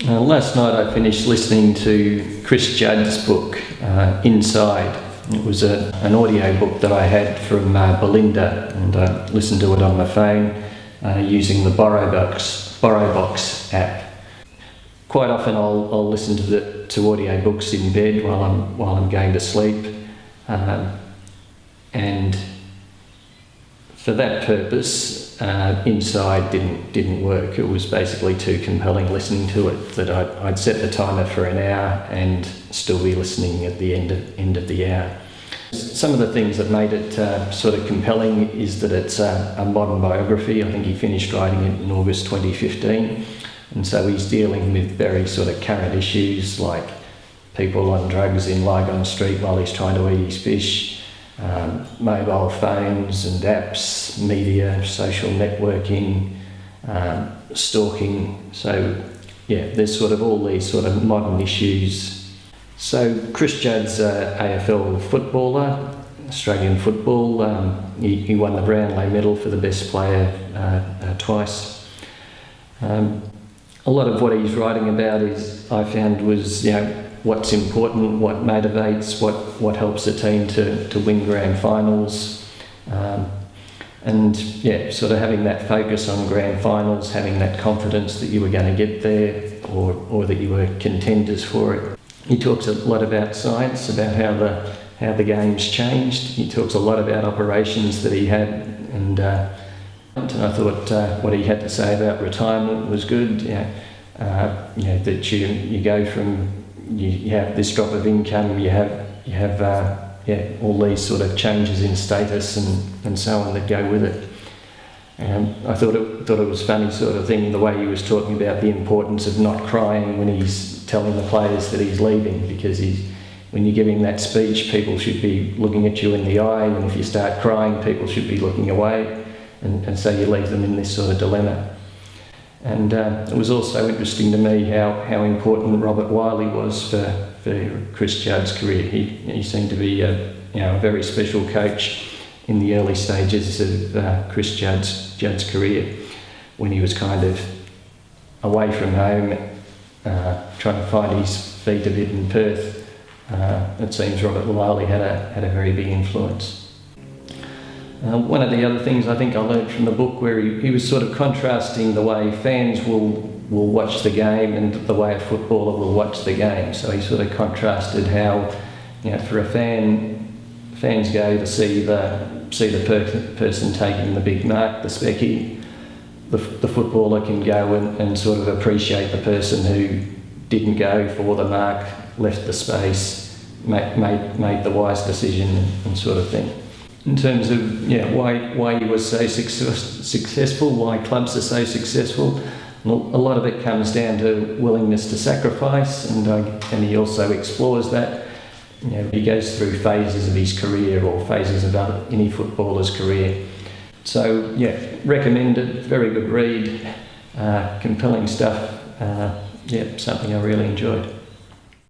Last night I finished listening to Chris Judd's book, Inside. It was an audio book that I had from Belinda, and I listened to it on my phone using the BorrowBox app. Quite often I'll listen to audio books in bed while I'm going to sleep, and for that purpose, Inside didn't work. It was basically too compelling listening to it that I'd set the timer for an hour and still be listening at the end of the hour. Some of the things that made it sort of compelling is that it's a modern biography. I think he finished writing it in August 2015, and so he's dealing with very sort of current issues like people on drugs in Lygon Street while he's trying to eat his fish, mobile phones and apps, media, social networking, stalking. So yeah, there's sort of all these sort of modern issues. So Chris Judd's AFL footballer, Australian football. He won the Brownlow medal for the best player twice. A lot of what he's writing about I found was what's important, what motivates, what helps a team to win grand finals, and sort of having that focus on grand finals, having that confidence that you were going to get there or that you were contenders for it. He talks a lot about science, about how the game's changed. He talks a lot about operations that he had, and I thought what he had to say about retirement was good. That you go from you have this drop of income, you have all these sort of changes in status and so on that go with it. I thought it was funny sort of thing the way he was talking about the importance of not crying when he's telling the players that he's leaving, because when you're giving that speech, people should be looking at you in the eye, and if you start crying, people should be looking away, and so you leave them in this sort of dilemma. And it was also interesting to me how important Robert Wiley was for Chris Judd's career. He seemed to be a very special coach in the early stages of Chris Judd's career, when he was kind of away from home, trying to find his feet a bit in Perth. It seems Robert Wiley had a very big influence. One of the other things I think I learned from the book, where he was sort of contrasting the way fans will watch the game and the way a footballer will watch the game. So he sort of contrasted how, for a fans go to see the person taking the big mark, the specky. The footballer can go and sort of appreciate the person who didn't go for the mark, left the space, made the wise decision and sort of thing. In terms of why he was so successful, why clubs are so successful, a lot of it comes down to willingness to sacrifice, and he also explores that. He goes through phases of his career or phases of any footballer's career. So recommend it. Very good read, compelling stuff. Something I really enjoyed.